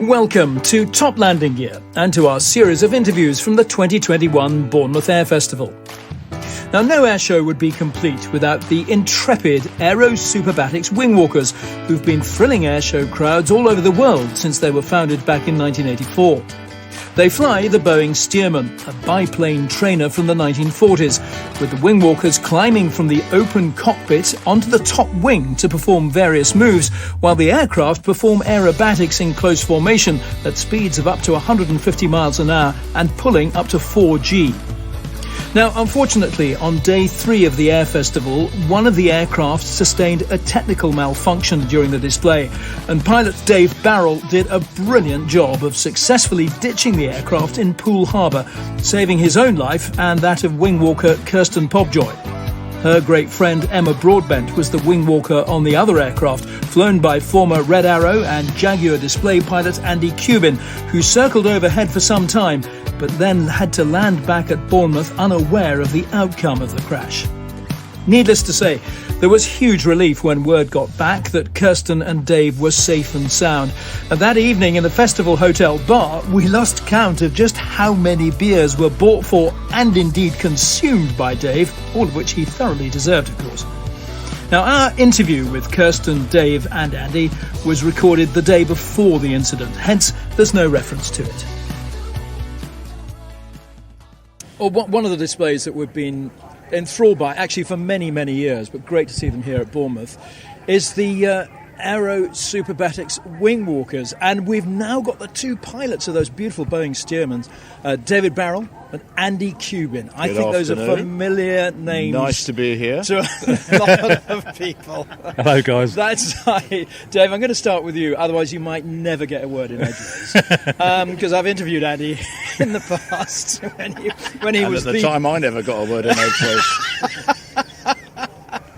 Welcome to Top Landing Gear and to our series of interviews from the 2021 Bournemouth Air Festival. Now, no air show would be complete without the intrepid AeroSuperBatics Wingwalkers, who've been thrilling air show crowds all over the world since they were founded back in 1984. They fly the Boeing Stearman, a biplane trainer from the 1940s, with the Wingwalkers climbing from the open cockpit onto the top wing to perform various moves, while the aircraft perform aerobatics in close formation at speeds of up to 150 miles an hour and pulling up to 4G. Now, unfortunately, on day 3 of the Air Festival, one of the aircraft sustained a technical malfunction during the display, and pilot Dave Barrell did a brilliant job of successfully ditching the aircraft in Poole Harbour, saving his own life and that of wingwalker Kirsten Pobjoy. Her great friend Emma Broadbent was the wingwalker on the other aircraft, flown by former Red Arrow and Jaguar Display pilot Andy Cubin, who circled overhead for some time, but then had to land back at Bournemouth unaware of the outcome of the crash. Needless to say, there was huge relief when word got back that Kirsten and Dave were safe and sound. And that evening in the festival hotel bar, we lost count of just how many beers were bought for and indeed consumed by Dave, all of which he thoroughly deserved, of course. Now, our interview with Kirsten, Dave and Andy was recorded the day before the incident, hence there's no reference to it. Well, one of the displays that we've been enthralled by, actually for many, many years, but great to see them here at Bournemouth, is the AeroSuperBatics Wingwalkers. And we've now got the two pilots of those beautiful Boeing Stearmans, Dave Barrell and Andy Cubin. I think those are familiar names. Nice to be here. To a lot of people. Hello, guys. That's right. Dave, I'm going to start with you, otherwise you might never get a word in edgeways. Because I've interviewed Andy in the past when he was at the time I never got a word in edgeways.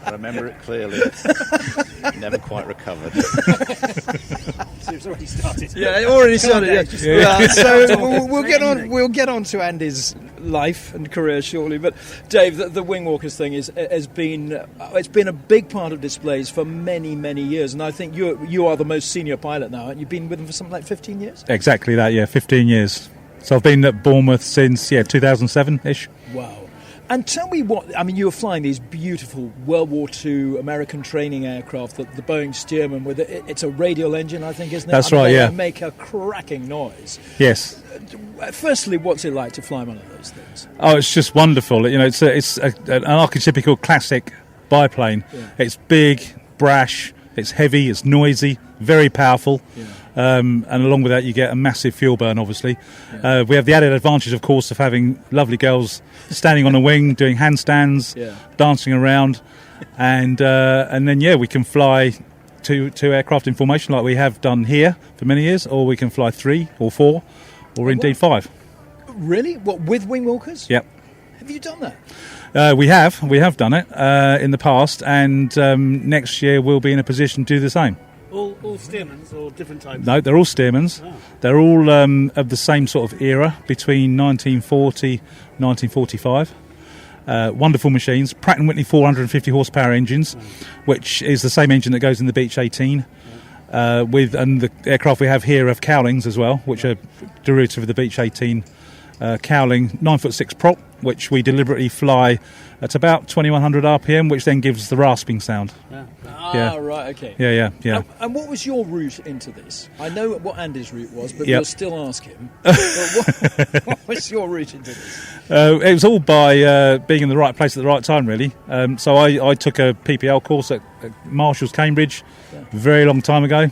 I remember it clearly. Never quite recovered. So it's already started. Yeah, it already started. Yeah. So we'll get on to Andy's life and career shortly. But Dave, the Wingwalkers thing has been a big part of displays for many, many years, and I think you are the most senior pilot now, and you've been with them for something like 15 years. Exactly that, yeah, 15 years. So I've been at Bournemouth since 2007-ish. Wow. And tell me you were flying these beautiful World War II American training aircraft, the Boeing Stearman, with it's a radial engine, I think, isn't it? That's right, yeah. They make a cracking noise. Yes. Firstly, what's it like to fly one of those things? Oh, it's just wonderful. You know, it's an archetypical classic biplane. Yeah. It's big, brash, it's heavy, it's noisy, very powerful. Yeah. And along with that, you get a massive fuel burn, obviously. Yeah. We have the added advantage, of course, of having lovely girls standing on the wing, doing handstands, dancing around. And then, we can fly two aircraft in formation like we have done here for many years, or we can fly 3 or 4, or indeed 5. Really? What, with Wingwalkers? Yep. Have you done that? We have done it in the past, and next year we'll be in a position to do the same. All Stearmans or different types? No, they're all Stearmans. Oh. They're all of the same sort of era, between 1940, 1945. Wonderful machines. Pratt & Whitney 450 horsepower engines, which is the same engine that goes in the Beech 18. And the aircraft we have here have cowlings as well, which are derivative of the Beech 18 cowling 9'6" prop, which we deliberately fly at about 2100 RPM, which then gives the rasping sound. Right, okay. Yeah. And what was your route into this? I know what Andy's route was, but we'll still ask him. What was your route into this? It was all by being in the right place at the right time, really. So I took a PPL course at Marshall's, Cambridge, a very long time ago,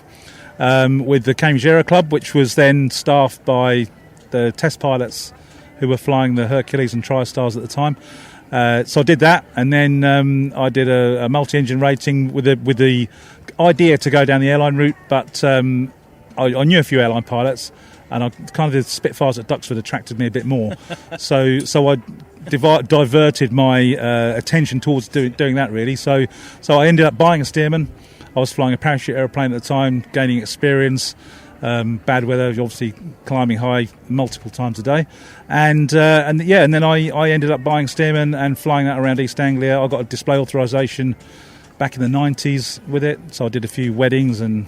with the Cambridge Aero Club, which was then staffed by the test pilots who were flying the Hercules and TriStars at the time. So I did that, and then I did a multi-engine rating with the idea to go down the airline route, but I knew a few airline pilots, and I kind of did Spitfires at Duxford attracted me a bit more. so I diverted my attention towards doing that, really. So I ended up buying a Stearman. I was flying a parachute aeroplane at the time, gaining experience. Bad weather, obviously climbing high multiple times a day, and then I ended up buying Stearman and flying that around East Anglia. I got a display authorisation back in the 90s with it, so I did a few weddings and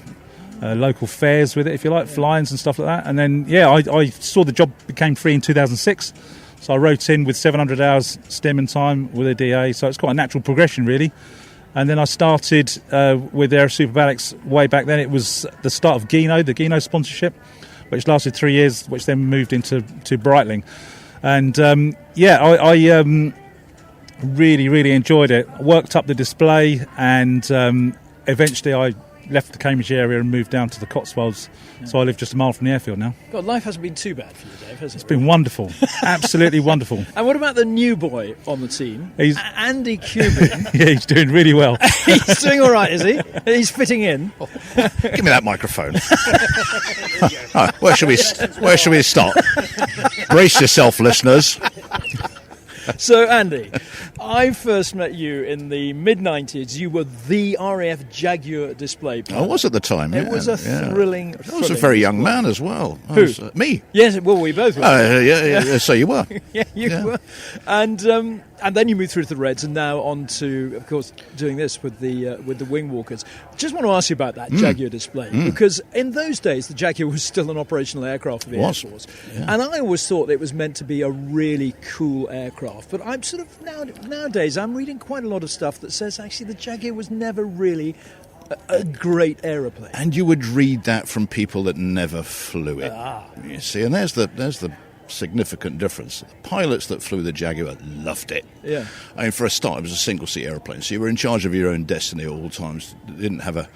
local fairs with it, if you like, fly-ins and stuff like that. And then, I saw the job became free in 2006. So I wrote in with 700 hours Stearman time with a DA. So it's quite a natural progression, really. And then I started with AeroSuperBatics way back then. It was the start of the Gino sponsorship, which lasted 3 years, which then moved into Breitling. And I really, really enjoyed it. I worked up the display, and eventually I left the Cambridge area and moved down to the Cotswolds. Yeah. So I live just a mile from the airfield now. God, life hasn't been too bad for you, Dave, has it? It's been wonderful. Absolutely wonderful. And what about the new boy on the team? Andy Cubin. Yeah, he's doing really well. He's doing all right, is he? He's fitting in. Give me that microphone. Right, where should we start? Brace yourself, listeners. So, Andy, I first met you in the mid-90s. You were the RAF Jaguar Display pilot. I was at the time, yeah. It was a thrilling... I was a very young man as well. Who? Me. Yes, well, we both were. Yeah, so you were. Yeah, you were. And then you moved through to the Reds, and now on to, of course, doing this with the Wingwalkers. Just want to ask you about that Jaguar Display, because in those days, the Jaguar was still an operational aircraft for the Air Force. Yeah. And I always thought it was meant to be a really cool aircraft. But I'm sort of, nowadays, I'm reading quite a lot of stuff that says, actually, the Jaguar was never really a great aeroplane. And you would read that from people that never flew it. You see, and there's the significant difference. The pilots that flew the Jaguar loved it. Yeah. I mean, for a start, it was a single-seat aeroplane, so you were in charge of your own destiny at all times. You didn't have a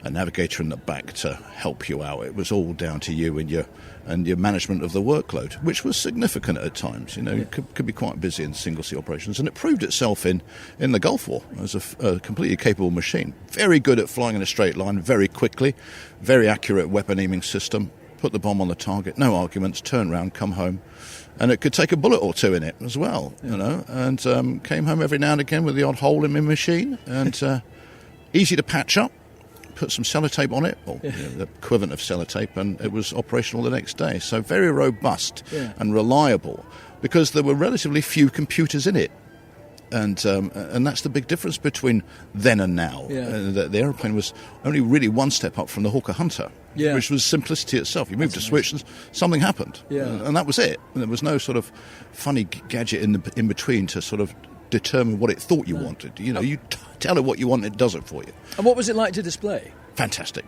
navigator in the back to help you out. It was all down to you and your management of the workload, which was significant at times. You know, it could be quite busy in single-seat operations, and it proved itself in the Gulf War as a completely capable machine. Very good at flying in a straight line, very quickly, very accurate weapon aiming system. Put the bomb on the target, no arguments, turn around, come home. And it could take a bullet or two in it as well, you know, and came home every now and again with the odd hole in my machine, and easy to patch up, put some sellotape on it, or the equivalent of sellotape, and it was operational the next day. So very robust and reliable, because there were relatively few computers in it. And that's the big difference between then and now. The aeroplane was only really one step up from the Hawker Hunter, which was simplicity itself. You moved a switch and something happened, and that was it. And there was no sort of funny gadget in between to sort of determine what it thought you wanted. You know, you tell it what you want, it does it for you. And what was it like to display? Fantastic.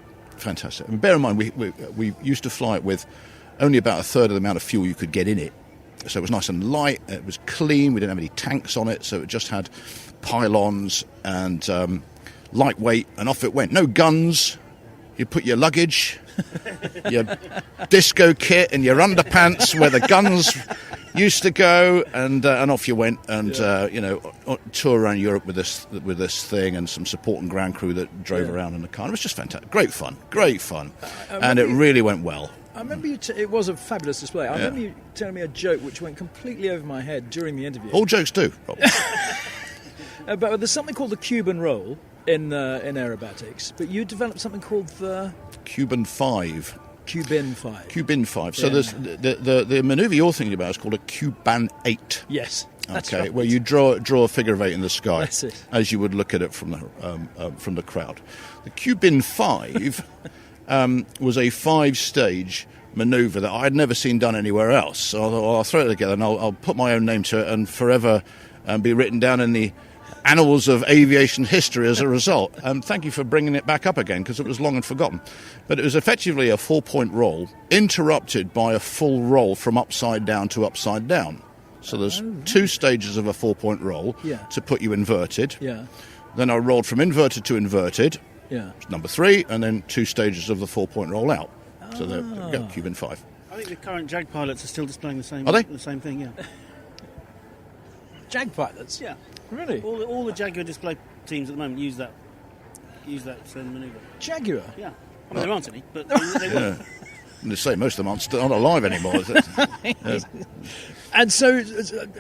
I mean, bear in mind, we used to fly it with only about a third of the amount of fuel you could get in it. So it was nice and light, it was clean, we didn't have any tanks on it, so it just had pylons and lightweight, and off it went. No guns, you put your luggage, your disco kit and your underpants where the guns used to go, and off you went, and tour around Europe with this thing, and some support and ground crew that drove around in the car. It was just fantastic, great fun, and it really went well. I remember it was a fabulous display. I remember you telling me a joke which went completely over my head during the interview. All jokes do. But there's something called the Cuban roll in aerobatics, but you developed something called the Cuban Five. Cuban Five. Cuban Five. So there's the manoeuvre you're thinking about is called a Cuban 8. Yes. That's okay, right. where you draw a figure of 8 in the sky, That's it. as you would look at it from the crowd. The Cuban 5 was a 5-stage manoeuvre that I had never seen done anywhere else. So I thought, I'll throw it together and I'll put my own name to it and forever be written down in the annals of aviation history as a result. Thank you for bringing it back up again, because it was long and forgotten. But it was effectively a 4-point roll interrupted by a full roll from upside down to upside down. So there's 2 stages of a 4-point roll to put you inverted. Yeah. Then I rolled from inverted to inverted. Yeah. Number 3, and then 2 stages of the 4-point roll out. So there we go, Cuban 5. I think the current Jag pilots are still displaying the same. Are they? The same thing, yeah. Jag pilots? Yeah. Really? All the Jaguar display teams at the moment use that same manoeuvre. Jaguar? Yeah. I mean, there aren't any, but they will. And they say most of them aren't alive anymore. Is it? And so,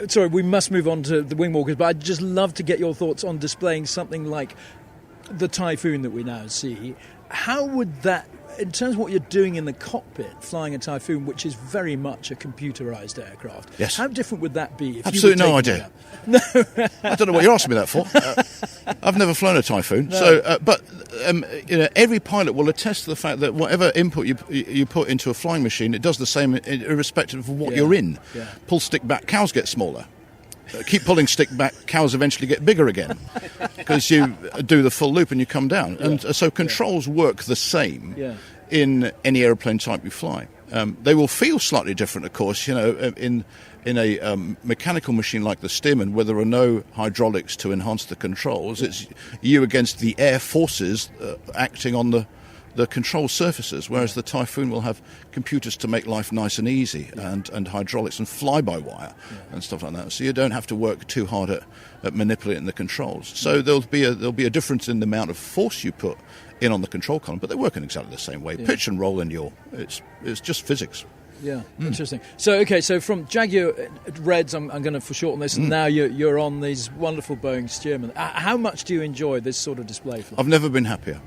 sorry, we must move on to the Wingwalkers, but I'd just love to get your thoughts on displaying something like the Typhoon that we now see. How would that in terms of what you're doing in the cockpit, flying a Typhoon, which is very much a computerised aircraft, yes. How different would that be? If Absolutely you no were idea. No. I don't know what you're asking me that for. I've never flown a Typhoon, No. but every pilot will attest to the fact that whatever input you put into a flying machine, it does the same irrespective of what you're in. Yeah. Pull stick back, cows get smaller. Keep pulling stick back, cows eventually get bigger again because you do the full loop and you come down. Yeah. And so controls work the same in any aeroplane type you fly. They will feel slightly different, of course, in a mechanical machine like the Stearman, where there are no hydraulics to enhance the controls. It's you against the air forces acting on the control surfaces, whereas the Typhoon will have computers to make life nice and easy, and hydraulics and fly-by-wire and stuff like that. So you don't have to work too hard at manipulating the controls. So there'll be a difference in the amount of force you put in on the control column, but they work in exactly the same way. Pitch and roll in it's just physics. Yeah, interesting. So from Jaguar Reds, I'm going to foreshorten this, and now you're on these wonderful Boeing Stearman. How much do you enjoy this sort of display flight? I've never been happier.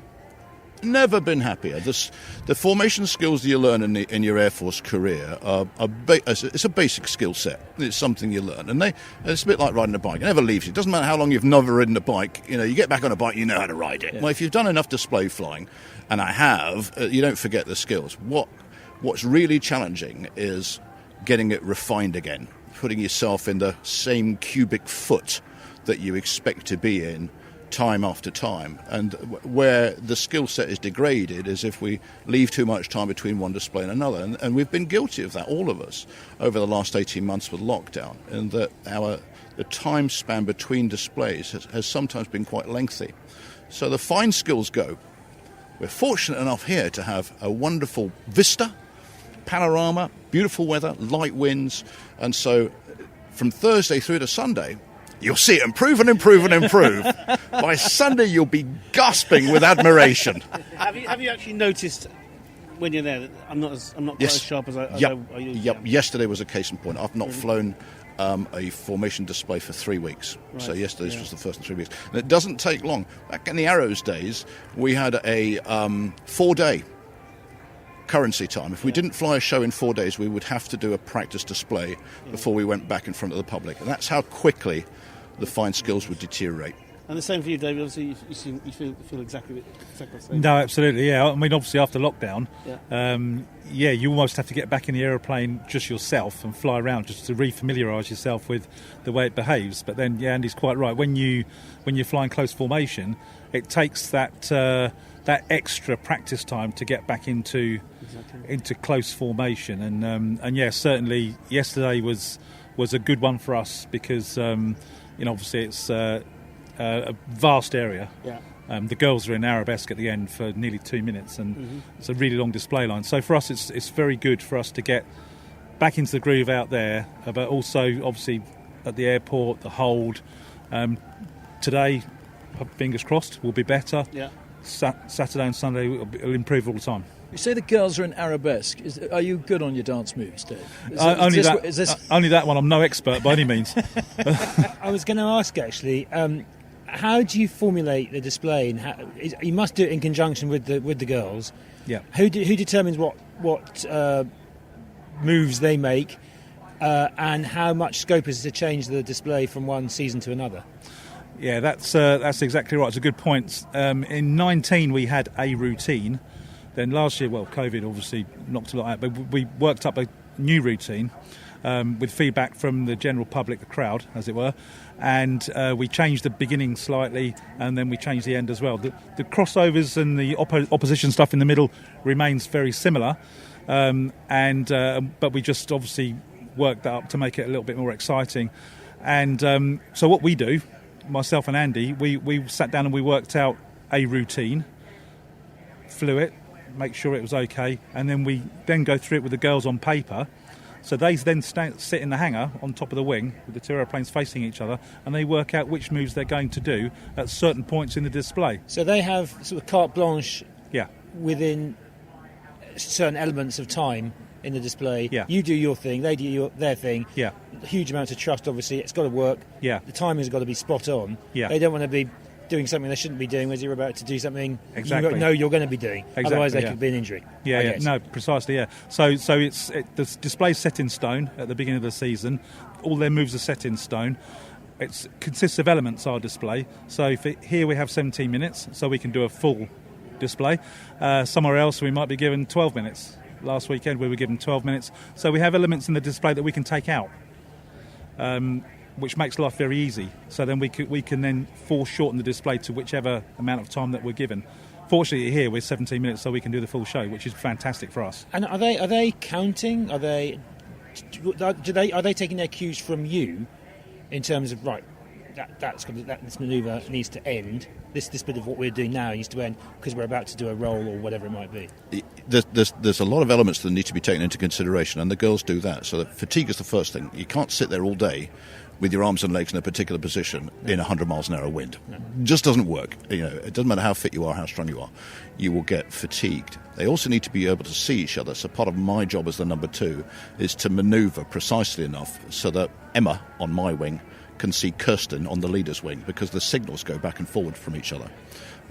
Never been happier. The formation skills that you learn in your Air Force career it's a basic skill set. It's something you learn, and it's a bit like riding a bike. It never leaves you. It doesn't matter how long you've never ridden a bike. You get back on a bike, you know how to ride it. Yeah. Well, if you've done enough display flying, and I have, you don't forget the skills. What's really challenging is getting it refined again, putting yourself in the same cubic foot that you expect to be in time after time. And where the skill set is degraded is if we leave too much time between one display and another. And we've been guilty of that, all of us, over the last 18 months with lockdown, and that the time span between displays has sometimes been quite lengthy. So the fine skills go. We're fortunate enough here to have a wonderful vista, panorama, beautiful weather, light winds, and so from Thursday through to Sunday, you'll see it improve and improve and improve. By Sunday, you'll be gasping with admiration. Have you actually noticed when you're there that I'm not quite as sharp as I usually am? Yesterday was a case in point. I've not flown a formation display for 3 weeks. Right. So yesterday was the first in 3 weeks. And it doesn't take long. Back in the Arrows days, we had a 4-day currency time. If we didn't fly a show in 4 days, we would have to do a practice display before we went back in front of the public. And that's how quickly the fine skills would deteriorate. And the same for you, David. Obviously, you feel exactly the same. No, absolutely, yeah. I mean, obviously, after lockdown, you almost have to get back in the aeroplane just yourself and fly around just to refamiliarise yourself with the way it behaves. But then, Andy's quite right. When you're flying close formation, it takes that extra practice time to get back into close formation. And certainly yesterday was a good one for us because obviously it's a vast area. Yeah. The girls are in arabesque at the end for nearly 2 minutes, and it's a really long display line. So for us, it's very good for us to get back into the groove out there, but also obviously at the airport, the hold. Today, fingers crossed, will be better. Yeah. Saturday and Sunday will improve all the time. You say the girls are in arabesque. Are you good on your dance moves, Dave? Only that one. I'm no expert by any means. I was going to ask actually, how do you formulate the display? And you must do it in conjunction with the girls. Yeah. Who determines what moves they make, and how much scope is to change the display from one season to another? Yeah, that's exactly right. It's a good point. In 19 we had a routine. Then last year, COVID obviously knocked a lot out, but we worked up a new routine with feedback from the general public, the crowd, as it were, and we changed the beginning slightly, and then we changed the end as well. The crossovers and the opposition stuff in the middle remains very similar, but we just obviously worked that up to make it a little bit more exciting. And so what we do, myself and Andy, we sat down and we worked out a routine, flew it, make sure it was okay, and then we go through it with the girls on paper. So they then sit in the hangar on top of the wing with the two aeroplanes facing each other, and they work out which moves they're going to do at certain points in the display. So they have sort of carte blanche within certain elements of time in the display. Yeah. You do your thing, they do their thing. Yeah. Huge amounts of trust, obviously. It's got to work. Yeah. The timing's got to be spot on. Yeah. They don't want to be doing something they shouldn't be doing, whereas you're about to do something Exactly. you know you're going to be doing. Exactly, Otherwise, there yeah. could be an injury. Yeah, no, precisely, yeah. So the display's set in stone at the beginning of the season. All their moves are set in stone. It consists of elements, our display. So here we have 17 minutes, so we can do a full display. Somewhere else we might be given 12 minutes. Last weekend we were given 12 minutes. So we have elements in the display that we can take out, which makes life very easy. So then we can then foreshorten the display to whichever amount of time that we're given. Fortunately here we're 17 minutes, so we can do the full show, which is fantastic for us. And are they counting? Are they taking their cues from you in terms of this manoeuvre needs to end? This bit of what we're doing now needs to end because we're about to do a roll or whatever it might be. There's a lot of elements that need to be taken into consideration, and the girls do that. So that fatigue is the first thing. You can't sit there all day with your arms and legs in a particular position in 100 miles an hour wind. No. Just doesn't work. It doesn't matter how fit you are, how strong you are. You will get fatigued. They also need to be able to see each other. So part of my job as the number 2 is to manoeuvre precisely enough so that Emma on my wing can see Kirsten on the leader's wing, because the signals go back and forward from each other.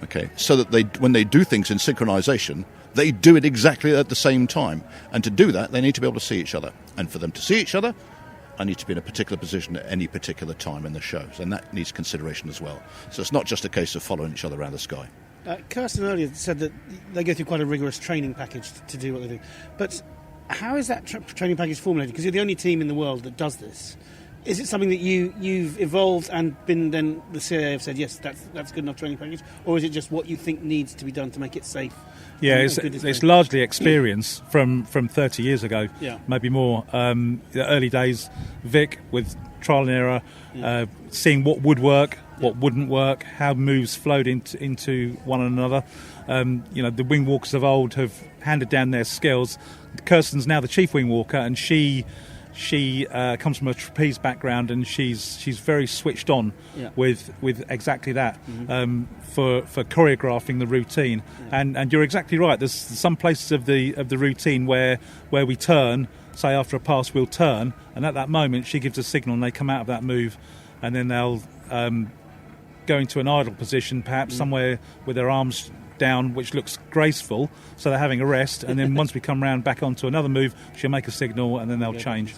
Okay, so that when they do things in synchronisation, they do it exactly at the same time. And to do that, they need to be able to see each other. And for them to see each other, I need to be in a particular position at any particular time in the shows, and that needs consideration as well. So it's not just a case of following each other around the sky. Kirsten earlier said that they go through quite a rigorous training package to do what they do. But how is that training package formulated? Because you're the only team in the world that does this. Is it something that you've evolved and been then the CIA have said, yes, that's good enough training package? Or is it just what you think needs to be done to make it safe? Yeah, it's largely experience from 30 years ago, maybe more. The early days, Vic, with trial and error, seeing what would work, what wouldn't work, how moves flowed into one another. The wingwalkers of old have handed down their skills. Kirsten's now the chief wingwalker, and she comes from a trapeze background, and she's very switched on with exactly that, for choreographing the routine. And you're exactly right. There's some places of the routine where we turn. Say after a pass we'll turn, and at that moment she gives a signal, and they come out of that move, and then they'll go into an idle position, perhaps somewhere with their arms down, which looks graceful, so they're having a rest, and then once we come round back onto another move, she'll make a signal, and then they'll change.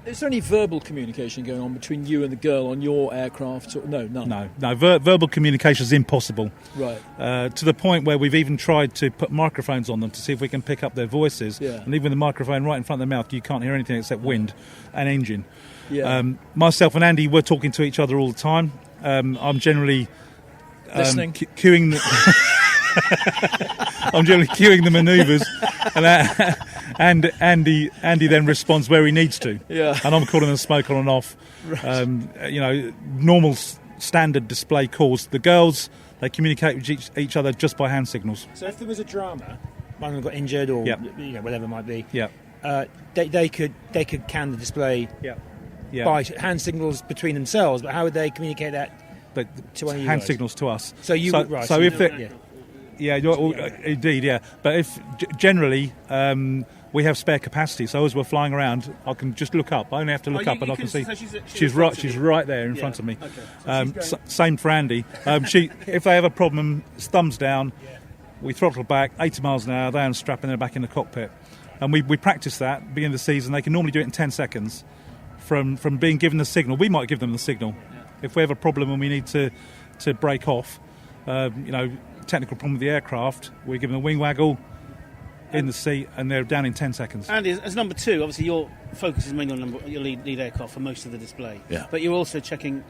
Is there any verbal communication going on between you and the girl on your aircraft? No, none. No. Verbal communication is impossible. Right. To the point where we've even tried to put microphones on them to see if we can pick up their voices. Yeah. And even with the microphone right in front of their mouth, you can't hear anything except wind and engine. Yeah. Myself and Andy, we're talking to each other all the time. I'm generally listening, cueing. I'm generally cueing the manoeuvres, and Andy then responds where he needs to. Yeah. And I'm calling the smoke on and off. Right. Normal standard display calls. The girls, they communicate with each other just by hand signals. So if there was a drama, one of them got injured or whatever it might be, they could can the display by hand signals between themselves. But how would they communicate that? But to any hand signals to us. So you right. So if it, indeed, yeah. But if generally we have spare capacity, so as we're flying around, I can just look up. I only have to look up, and I can see. So she's right there in front of me. Okay. Same for Andy. If they have a problem, it's thumbs down. We throttle back 80 miles an hour. They unstrap and they're back in the cockpit. And we practice that beginning of the season. They can normally do it in 10 seconds from being given the signal. We might give them the signal. If we have a problem and we need to break off, technical problem with the aircraft, we give them a wing waggle in the seat, and they're down in 10 seconds. And as number 2, obviously your focus is mainly on your lead aircraft for most of the display. Yeah. But you're also checking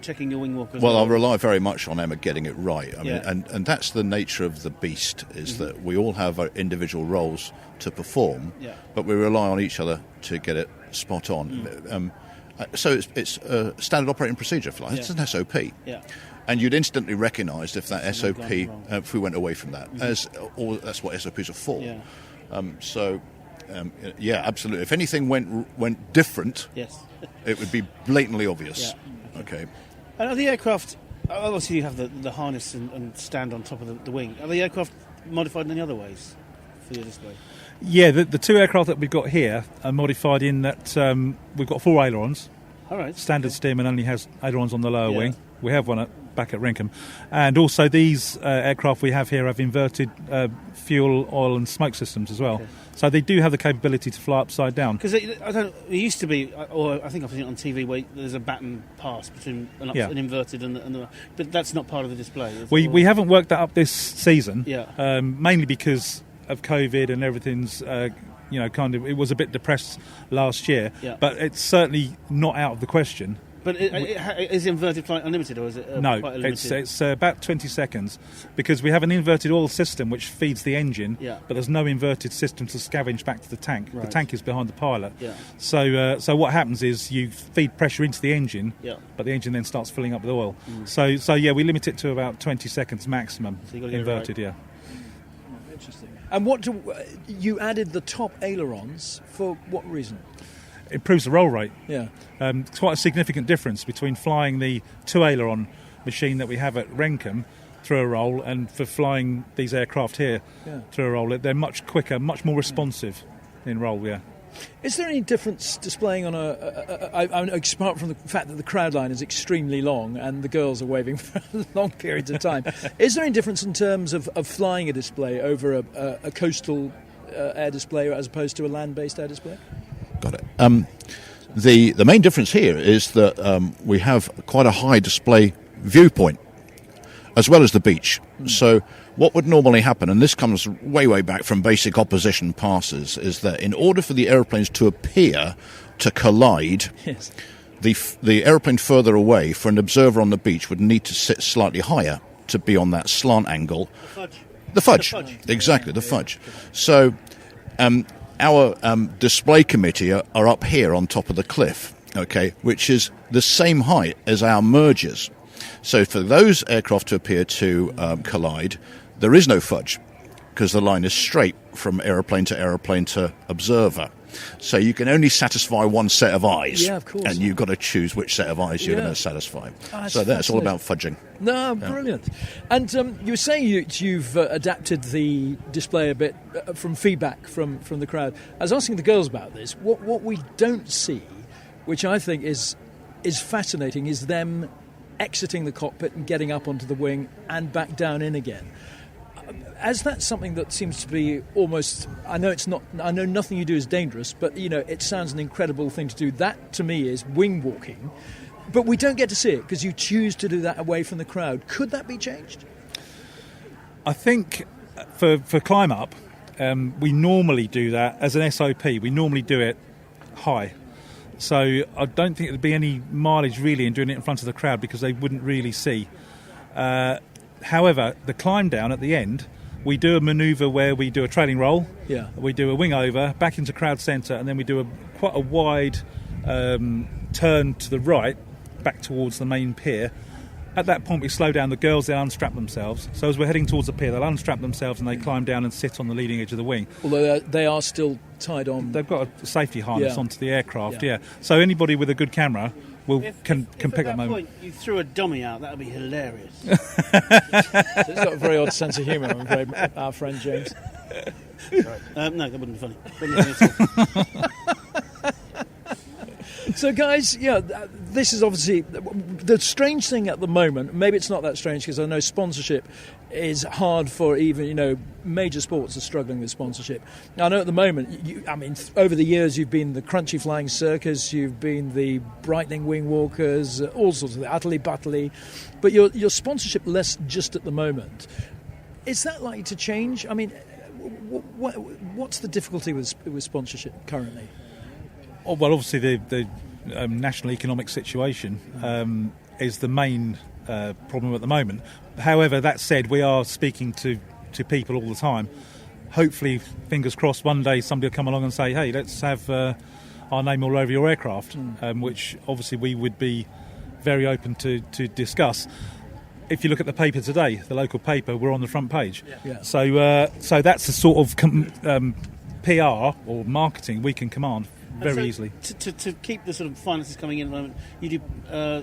your wing walkers. Well, I'll rely very much on Emma getting it right. I mean, and that's the nature of the beast, is that we all have our individual roles to perform, but we rely on each other to get it spot on. So it's a standard operating procedure for it's an SOP. Yeah. And you'd instantly recognise if that SOP, if we went away from that, that's what SOPs are for. Yeah. Absolutely. If anything went different, it would be blatantly obvious. Yeah. Okay. And are the aircraft, obviously you have the harness and stand on top of the wing. Are the aircraft modified in any other ways for your display? Yeah, the 2 aircraft that we've got here are modified in that we've got 4 ailerons. All right. Standard Stearman only has ailerons on the lower wing. We have one at back at Renkham. And also these aircraft we have here have inverted fuel, oil and smoke systems as well. Okay. So they do have the capability to fly upside down. Because it used to be, or I think I've seen it on TV, where there's a baton pass between an inverted and the, but that's not part of the display. We haven't worked that up this season, Yeah. Mainly because of COVID and everything's, it was a bit depressed last year. Yeah. But it's certainly not out of the question. But is inverted flight unlimited, or is it no, quite limited? it's about 20 seconds, because we have an inverted oil system which feeds the engine, Yeah. but there's no inverted system to scavenge back to the tank. Right. The tank is behind the pilot. Yeah. So what happens is you feed pressure into the engine, Yeah. but the engine then starts filling up with oil. So we limit it to about 20 seconds maximum, So you gotta get it inverted, right. yeah. Interesting. And what you added the top ailerons for what reason? Improves the roll rate. Yeah. It's quite a significant difference between flying the two aileron machine that we have at Renkham through a roll and for flying these aircraft here through a roll. They're much quicker, much more responsive in roll, yeah. Is there any difference displaying on apart from the fact that the crowd line is extremely long and the girls are waving for long periods of time, is there any difference in terms of flying a display over a coastal air display as opposed to a land-based air display? Got it. The main difference here is that we have quite a high display viewpoint, as well as the beach. So what would normally happen, and this comes way back from basic opposition passes, is that in order for the aeroplanes to appear to collide, Yes. the aeroplane further away for an observer on the beach would need to sit slightly higher to be on that slant angle. The fudge. Exactly, the fudge. So our display committee are up here on top of the cliff, okay, which is the same height as our mergers. So for those aircraft to appear to collide, there is no fudge, because the line is straight from aeroplane to observer. So you can only satisfy one set of eyes. Yeah, of course. And you've got to choose which set of eyes you're going to satisfy. So that's all about fudging. No, brilliant. And you were saying you've adapted the display a bit from feedback from the crowd. I was asking the girls about this. What we don't see, which I think is fascinating, is them exiting the cockpit and getting up onto the wing and back down in again. As that's something that seems to be almost, I know nothing you do is dangerous, but it sounds an incredible thing to do. That to me is wing walking, but we don't get to see it because you choose to do that away from the crowd. Could that be changed? I think for climb up, we normally do that as an SOP. We normally do it high. So I don't think there'd be any mileage really in doing it in front of the crowd because they wouldn't really see. However, the climb down at the end, we do a manoeuvre where we do a trailing roll. Yeah. We do a wing over, back into crowd centre, and then we do quite a wide turn to the right, back towards the main pier. At that point, we slow down. The girls, they'll unstrap themselves. So as we're heading towards the pier, they'll unstrap themselves and they climb down and sit on the leading edge of the wing. Although they are still tied on. They've got a safety harness onto the aircraft, Yeah. So anybody with a good camera can if pick at that that moment. point you threw a dummy out, that would be hilarious. It's got a very odd sense of humour, I'm afraid, our friend James. No, that wouldn't be funny. Wouldn't be funny at all. So, guys, this is obviously the strange thing at the moment. Maybe it's not that strange because I know sponsorship is hard for even, major sports are struggling with sponsorship. I know at the moment, over the years you've been the Crunchy Flying Circus, you've been the Brightening Wingwalkers, all sorts of the Utterly Butterly, but your sponsorship less just at the moment. Is that likely to change? I mean, what's the difficulty with sponsorship currently? Oh, well, obviously the national economic situation is the main problem at the moment. However, that said, we are speaking to people all the time. Hopefully, fingers crossed, one day somebody will come along and say, hey, let's have our name all over your aircraft, which obviously we would be very open to discuss. If you look at the paper today, the local paper, we're on the front page. Yeah. So that's the sort of PR or marketing we can command very easily. To keep the sort of finances coming in at the moment, you do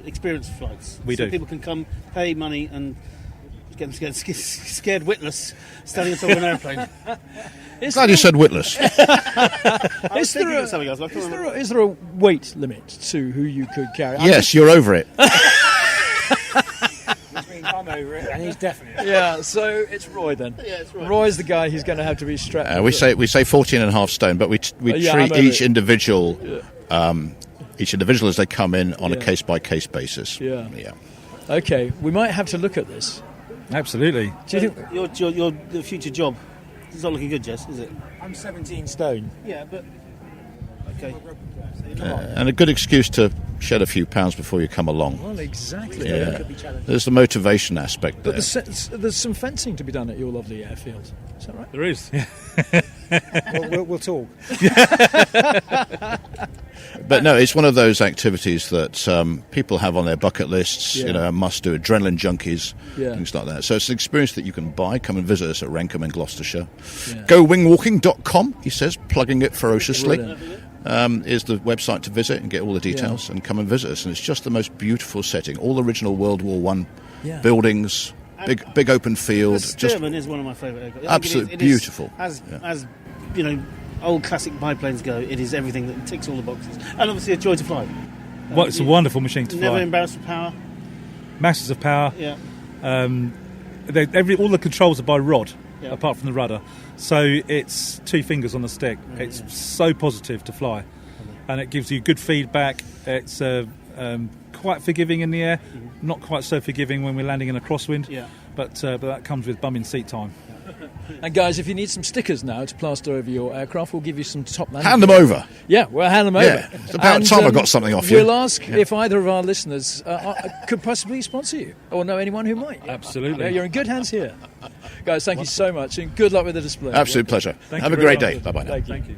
experience flights. We do. People can come, pay money, and get them scared witless, standing on top of an airplane. Glad you said witless. Is there a weight limit to who you could carry? Yes, you're over it. arm over it, and he's definitely. Yeah, so it's Roy then. Yeah, it's Roy. Roy's the guy who's going to have to be strapped. We say 14 and a half stone, but we Yeah, treat I'm each over it. individual as they come in on a case by case basis. Yeah. Okay, we might have to look at this. Absolutely. Do you think? Your the future job is not looking good, Jess, is it? I'm 17 stone. Yeah, but okay. And a good excuse to shed a few pounds before you come along. Well, exactly. Yeah. There's the motivation aspect there. But there's some fencing to be done at your lovely airfield. Is that right? There is. We'll talk. But no, it's one of those activities that people have on their bucket lists, Yeah. must do, adrenaline junkies, Yeah. things like that. So it's an experience that you can buy. Come and visit us at Renkham in Gloucestershire. Yeah. GoWingwalking.com, he says, plugging it ferociously. Brilliant. Is the website to visit and get all the details and come and visit us. And it's just the most beautiful setting. All original World War One buildings, big open field. The Just Stearman is one of my favourite aircraft. absolutely beautiful. As old classic biplanes go, it is everything that ticks all the boxes, and obviously a joy to fly. Well, it's a wonderful machine to Never fly. embarrassed of power. Masses of power. Yeah. All the controls are by rod, Yeah. apart from the rudder. So it's 2 fingers on the stick. It's so positive to fly, and it gives you good feedback. It's quite forgiving in the air, not quite so forgiving when we're landing in a crosswind. Yeah. But that comes with bum in seat time. And guys, if you need some stickers now to plaster over your aircraft, we'll give you some top landing. Hand them gear. over. Yeah, we'll hand them Yeah, over. it's about time I got something off you. We'll ask if either of our listeners could possibly sponsor you, or know anyone who might. Absolutely. Yeah, you're in good hands here. Guys, thank you so much, and good luck with the display. Absolute pleasure. Thank Have you a very great much. day. Bye-bye now. Thank you.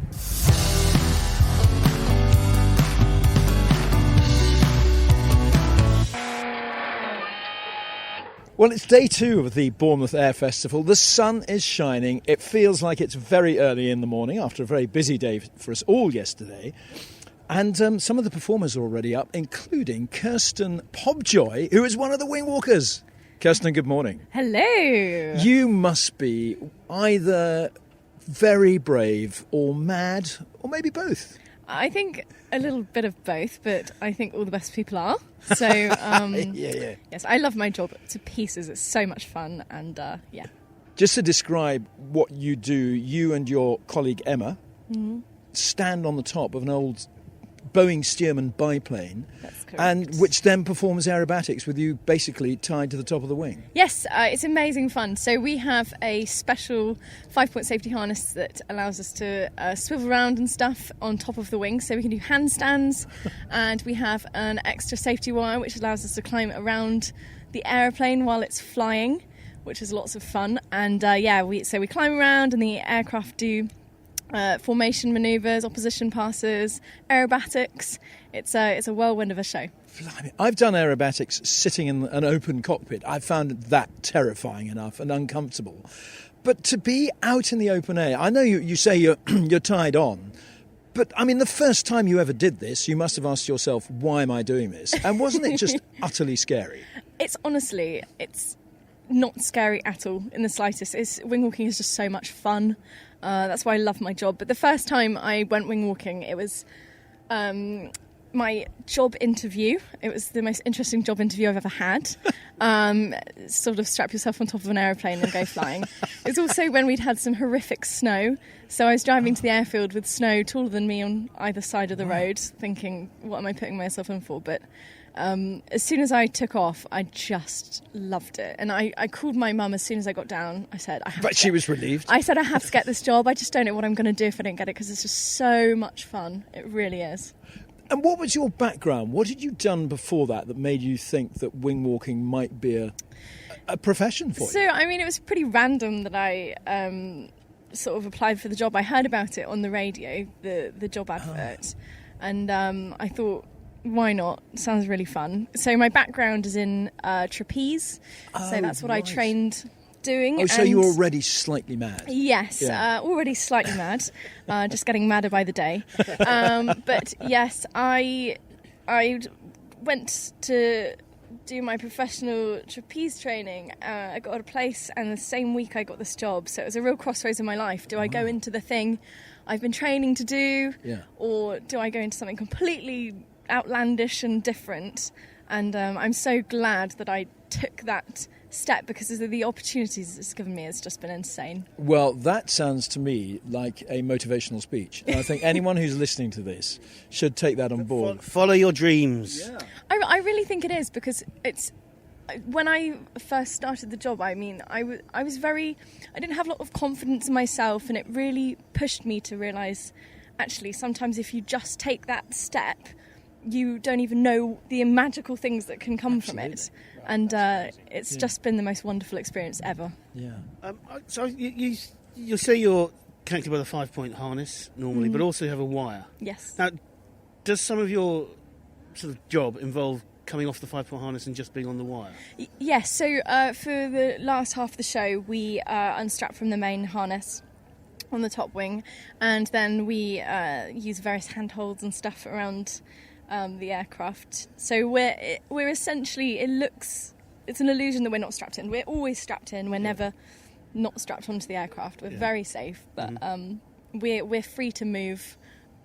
Well, it's day 2 of the Bournemouth Air Festival. The sun is shining. It feels like it's very early in the morning after a very busy day for us all yesterday. And some of the performers are already up, including Kirsten Pobjoy, who is one of the Wingwalkers. Kirsten, good morning. Hello. You must be either very brave or mad, or maybe both. I think a little bit of both, but I think all the best people are. So, yes, I love my job to pieces. It's so much fun, and Just to describe what you do, you and your colleague Emma stand on the top of an old Boeing Stearman biplane, That's correct. and which then performs aerobatics with you basically tied to the top of the wing. Yes, it's amazing fun. So we have a special 5-point safety harness that allows us to swivel around and stuff on top of the wing, so we can do handstands, and we have an extra safety wire which allows us to climb around the aeroplane while it's flying, which is lots of fun. And we climb around, and the aircraft do formation manoeuvres, opposition passes, aerobatics. It's a whirlwind of a show. Blimey. I've done aerobatics sitting in an open cockpit. I've found that terrifying enough and uncomfortable. But to be out in the open air, I know you say you're tied on, but I mean, the first time you ever did this, you must have asked yourself, why am I doing this? And wasn't it just utterly scary? It's not scary at all in the slightest. Wingwalking is just so much fun. That's why I love my job. But the first time I went wingwalking, it was my job interview. It was the most interesting job interview I've ever had. Sort of strap yourself on top of an aeroplane and go flying. It's also when we'd had some horrific snow. So I was driving to the airfield with snow taller than me on either side of the road, thinking, what am I putting myself in for? But as soon as I took off, I just loved it. And I called my mum as soon as I got down. I said, She was relieved. I said, I have to get this job. I just don't know what I'm going to do if I don't get it, because it's just so much fun. It really is. And what was your background? What had you done before that made you think that wingwalking might be a profession for you? So, I mean, it was pretty random that I sort of applied for the job. I heard about it on the radio, the job advert, and I thought, why not? Sounds really fun. So my background is in trapeze, so that's what I trained doing. Oh, so you were already slightly mad? Yes, Yeah. already slightly mad, just getting madder by the day. But yes, I went to do my professional trapeze training. I got a place, and the same week I got this job. So it was a real crossroads in my life. Do I go into the thing I've been training to do, or do I go into something completely outlandish and different? And I'm so glad that I took that step because of the opportunities it's given me has just been insane. Well, that sounds to me like a motivational speech. And I think anyone who's listening to this should take that on board. Follow your dreams. Yeah. I really think it is, because it's... When I first started the job, I mean, I didn't have a lot of confidence in myself, and it really pushed me to realise, actually, sometimes if you just take that step, you don't even know the magical things that can come from it. And it's just been the most wonderful experience ever. Yeah. So you say you're connected by the 5-point harness normally, but also you have a wire. Yes. Now, does some of your sort of job involve coming off the 5-point harness and just being on the wire? Yes, so for the last half of the show, we unstrap from the main harness on the top wing, and then we use various handholds and stuff around the aircraft. So we're essentially, it's an illusion that we're not strapped in. We're always strapped in. We're never not strapped onto the aircraft. We're very safe, but we're free to move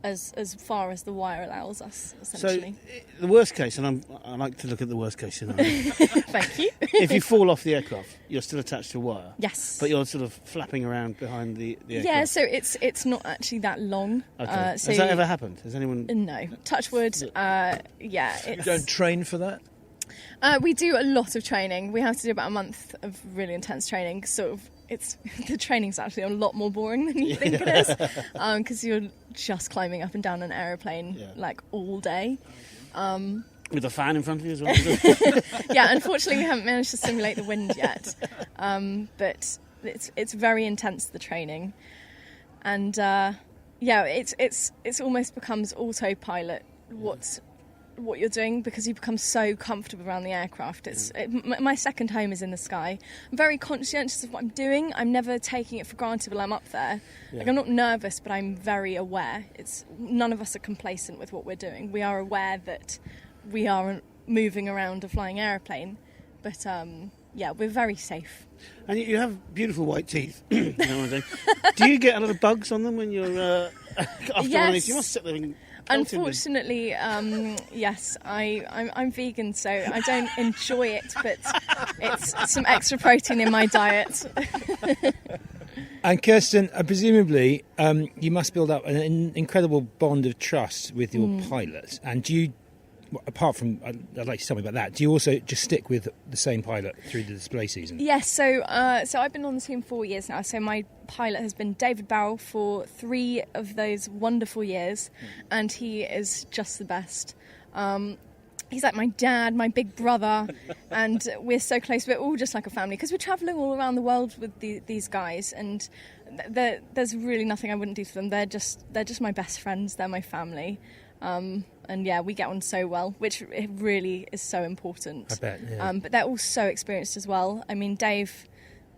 as far as the wire allows us, essentially. So the worst case, and I like to look at the worst case scenario. Thank you. If you fall off the aircraft, you're still attached to a wire. Yes. But you're sort of flapping around behind the aircraft. Yeah, so it's not actually that long. Okay. So Has that ever happened? Has anyone... No. Touch wood. Yeah. You don't train for that? We do a lot of training. We have to do about a month of really intense training. Sort of, the training's actually a lot more boring than you think it is, because you're just climbing up and down an aeroplane like all day. With a fan in front of you as well? Yeah, unfortunately we haven't managed to simulate the wind yet, but it's very intense, the training, and it's almost becomes autopilot what you're doing, because you become so comfortable around the aircraft. My second home is in the sky. I'm very conscientious of what I'm doing. I'm never taking it for granted while I'm up there. Like, I'm not nervous, but I'm very aware. None of us are complacent with what we're doing. We are aware that we are moving around a flying aeroplane, but we're very safe. And you have beautiful white teeth. You know what I'm saying? Do you get a lot of bugs on them when you're after Yes. You must sit there and... Unfortunately, yes, I'm vegan, so I don't enjoy it, but it's some extra protein in my diet. And Kirsten, presumably, you must build up an incredible bond of trust with your pilot. And do you, apart from, I'd like you to tell me about that, do you also just stick with the same pilot through the display season? Yes, so I've been on the team 4 years now, so my pilot has been Dave Barrell for 3 of those wonderful years, and he is just the best. He's like my dad, my big brother, and we're so close. We're all just like a family, because we're travelling all around the world with these guys, and there's really nothing I wouldn't do for them. They're just my best friends. They're my family. And yeah, we get on so well, which it really is so important. I bet, yeah. But they're all so experienced as well. I mean, Dave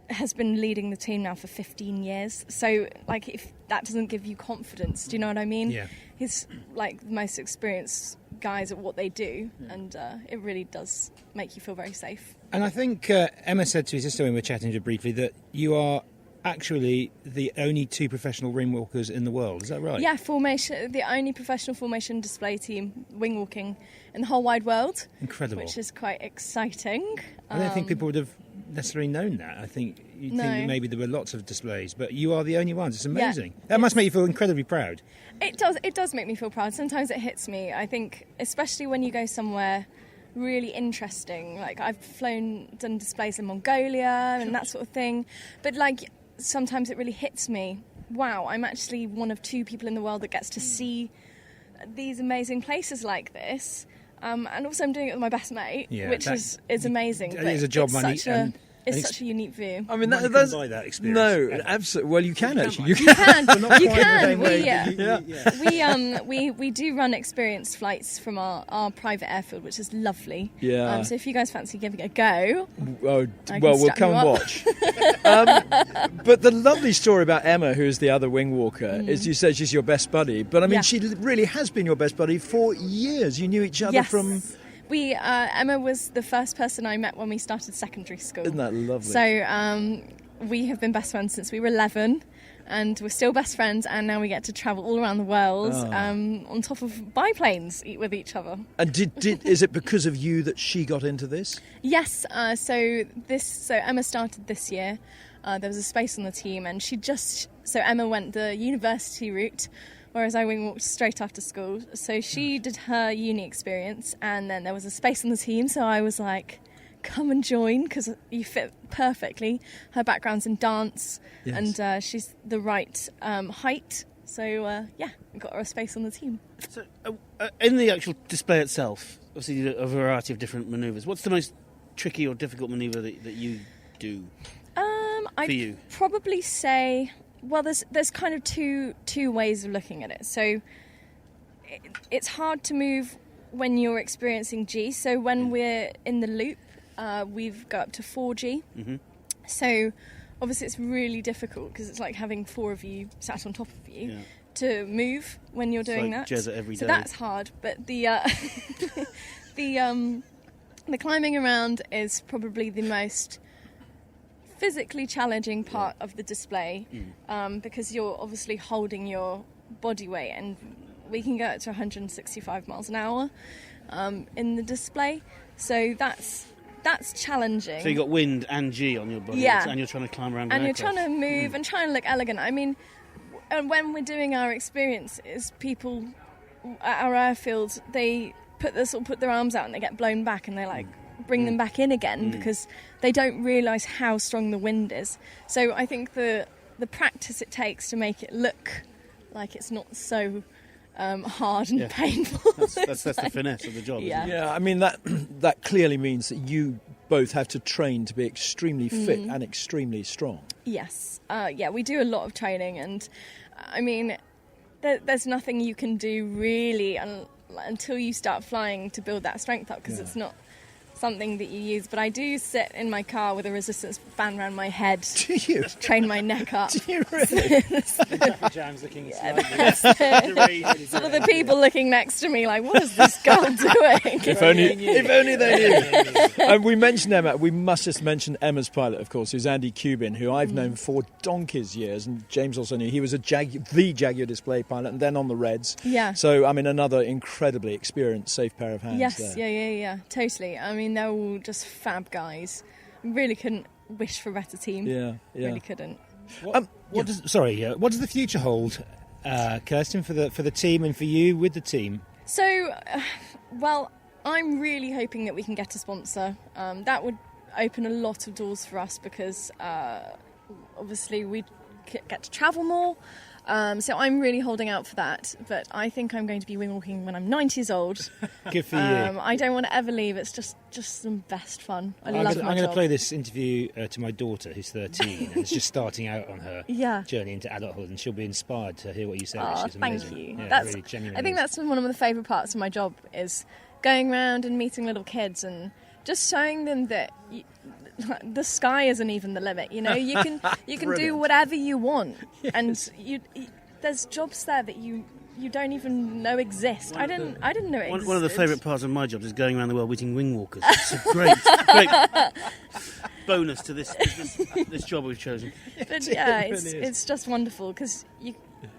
has been leading the team now for 15 years. So, like, if that doesn't give you confidence, do you know what I mean? Yeah. He's, like, the most experienced guys at what they do, and it really does make you feel very safe. And I think Emma said to his sister when we were chatting to her briefly that you are actually the only 2 professional wingwalkers in the world. Is that right? Yeah, formation, the only professional formation display team wingwalking in the whole wide world. Incredible. Which is quite exciting. I don't think people would have necessarily known that. I think you'd think that maybe there were lots of displays, but you are the only ones. It's amazing. That must make you feel incredibly proud. It does make me feel proud. Sometimes it hits me. I think, especially when you go somewhere really interesting. Like, I've done displays in Mongolia and that sort of thing. But, like, sometimes it really hits me. Wow, I'm actually one of 2 people in the world that gets to see these amazing places like this. And also I'm doing it with my best mate, which is amazing. It is a job money. It's such a unique view. I mean, that's buy that experience. No, absolutely. Well, you can actually. You can. can. You can. We do run experienced flights from our private airfield, which is lovely. Yeah. So if you guys fancy giving it a go, well, we'll come and watch. But the lovely story about Emma, who is the other wingwalker, is you said she's your best buddy. But I mean, she really has been your best buddy for years. You knew each other from. Emma was the first person I met when we started secondary school. Isn't that lovely? So we have been best friends since we were 11. and we're still best friends, and now we get to travel all around the world on top of biplanes with each other. And is it because of you that she got into this? Yes. So Emma started this year. There was a space on the team, and Emma went the university route, whereas I wingwalked straight after school. So she did her uni experience, and then there was a space on the team, so I was like, come and join, because you fit perfectly. Her background's in dance, and she's the right height. So, we got her a space on the team. So, in the actual display itself, obviously you do a variety of different manoeuvres. What's the most tricky or difficult manoeuvre that you do for you? I'd probably say, well, there's kind of two ways of looking at it. So it's hard to move when you're experiencing G. So when we're in the loop, we've got up to 4G. Mm-hmm. So obviously it's really difficult because it's like having four of you sat on top of you to move when you're doing that. Jezza every day. So that's hard. But the climbing around is probably the most physically challenging part of the display, because you're obviously holding your body weight, and we can go up to 165 miles an hour in the display. So that's challenging. So you got wind and G on your body, and you're trying to climb around. And you're trying to move and trying to look elegant. I mean, and when we're doing our experiences, people at our airfield, they put their arms out and they get blown back, and they like bring them back in again because they don't realise how strong the wind is. So I think the practice it takes to make it look like it's not so hard and painful. That's the finesse of the job. Yeah. Isn't it? Yeah, I mean that clearly means that you both have to train to be extremely fit and extremely strong. Yes. We do a lot of training, and I mean, there's nothing you can do really until you start flying to build that strength up, because it's not something that you use. But I do sit in my car with a resistance band around my head. Do you? Train my neck up. Do you really? Jams looking Some of the people looking next to me like, what is this girl doing? If only they knew. And we mentioned Emma. We must just mention Emma's pilot, of course, who's Andy Cubin, who I've known for donkey's years, and James also knew. He was the Jaguar Display pilot, and then on the Reds. Yeah. So, I mean, another incredibly experienced, safe pair of hands. Yes, there. yeah, totally. I mean, they're all just fab guys. Really couldn't wish for a better team. Yeah. Really couldn't. What does the future hold, Kirsten, for the team and for you with the team? So, I'm really hoping that we can get a sponsor. That would open a lot of doors for us, because obviously we get to travel more. So I'm really holding out for that. But I think I'm going to be wingwalking when I'm 90 years old. Good for you. I don't want to ever leave. It's just some best fun. I'm going to play this interview to my daughter, who's 13 and is just starting out on her journey into adulthood, and she'll be inspired to hear what you say. Oh, which is amazing. Thank you. Yeah, really genuinely. I think that's one of the favourite parts of my job, is going around and meeting little kids and just showing them that the sky isn't even the limit. You know, you can do whatever you want, and there's jobs there that you don't even know exist. I didn't know it existed. One of the favourite parts of my job is going around the world meeting wingwalkers. It's a great bonus to this job we've chosen. But yeah, it's just wonderful, because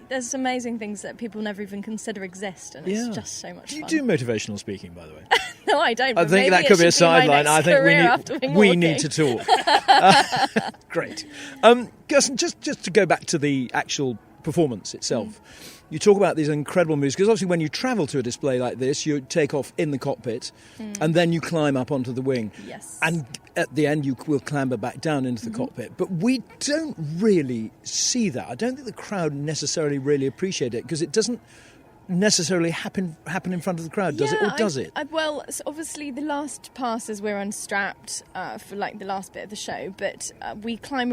there's amazing things that people never even consider exist, and it's just so much fun. Do you do motivational speaking, by the way? No, I don't. I think that could be a sideline. I think we need to talk. Great. Kirsten, just to go back to the actual performance itself. You talk about these incredible moves, because obviously when you travel to a display like this, you take off in the cockpit and then you climb up onto the wing. Yes. And at the end you will clamber back down into the cockpit. But we don't really see that. I don't think the crowd necessarily really appreciate it, because it doesn't necessarily happen in front of the crowd, does it? Or does it? So obviously the last passes we're unstrapped for like the last bit of the show, but we climb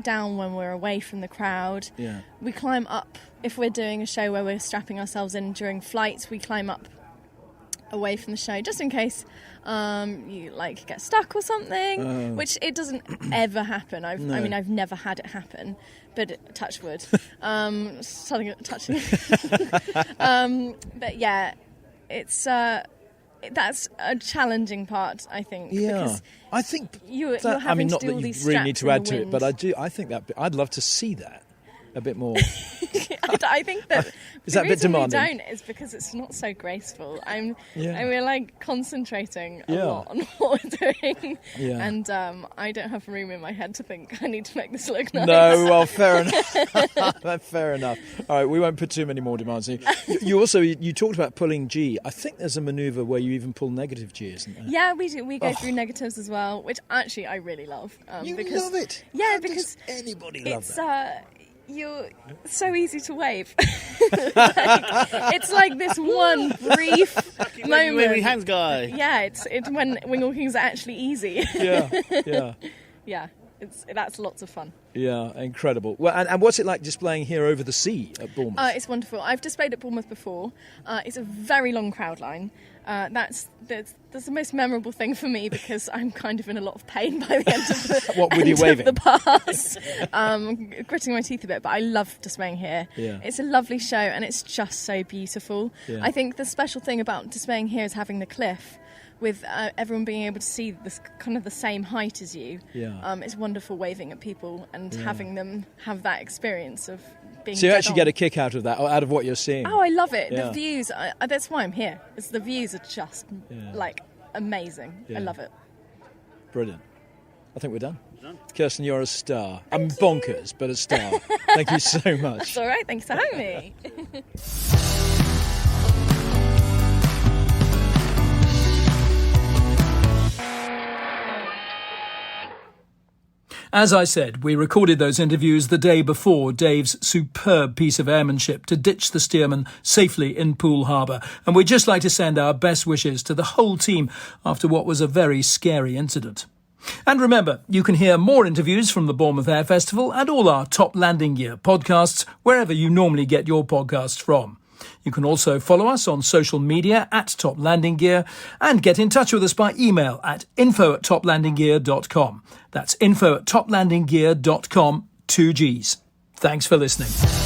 down when we're away from the crowd. Yeah. We climb up if we're doing a show where we're strapping ourselves in during flights. We climb up away from the show, just in case you like get stuck or something, which it doesn't ever happen. I mean, I've never had it happen, but touch wood. Touching. But yeah, it's that's a challenging part, I think. Yeah, because I think you're having to do all these really need straps to add in the to it, wind. but I think that I'd love to see that. a bit more? I think that Is the that a bit reason demanding? we don't is because it's not so graceful. Yeah. We're like concentrating a Yeah. lot on what we're doing, Yeah. and I don't have room in my head to think I need to make this look nice. No, well, fair enough. Fair enough. All right, we won't put too many more demands on you. You also you talked about pulling G. I think there's a manoeuvre where you even pull negative G, isn't there? Yeah, we do. We go through negatives as well, which actually I really love. You because, love it? Yeah, How because does anybody love it's that? you're so easy to wave. It's like this one brief moment. Waving hands guy. Yeah, it's when wingwalking is actually easy. Yeah. Yeah, that's lots of fun. Yeah, incredible. Well, and what's it like displaying here over the sea at Bournemouth? It's wonderful. I've displayed at Bournemouth before. It's a very long crowd line. That's the most memorable thing for me because I'm kind of in a lot of pain by the end of the What were you waving? Of the pass. Gritting my teeth a bit, but I love displaying here. Yeah. It's a lovely show and it's just so beautiful. Yeah. I think the special thing about displaying here is having the cliff with everyone being able to see this kind of the same height as you. Yeah. It's wonderful waving at people and having them have that experience of being So you dead actually on. get a kick out of that, or out of what you're seeing? Oh, I love it. Yeah. The views, that's why I'm here. The views are just, like, amazing. Yeah. I love it. Brilliant. I think we're done. Kirsten, you're a star. I'm bonkers, but a star. Thank you so much. That's all right. Thanks for having me. As I said, we recorded those interviews the day before Dave's superb piece of airmanship to ditch the Stearman safely in Poole Harbour. And we'd just like to send our best wishes to the whole team after what was a very scary incident. And remember, you can hear more interviews from the Bournemouth Air Festival and all our Top Landing Gear podcasts wherever you normally get your podcasts from. You can also follow us on social media at Top Landing Gear and get in touch with us by email at info@toplandinggear.com. That's info@toplandinggear.com, 2 Gs. Thanks for listening.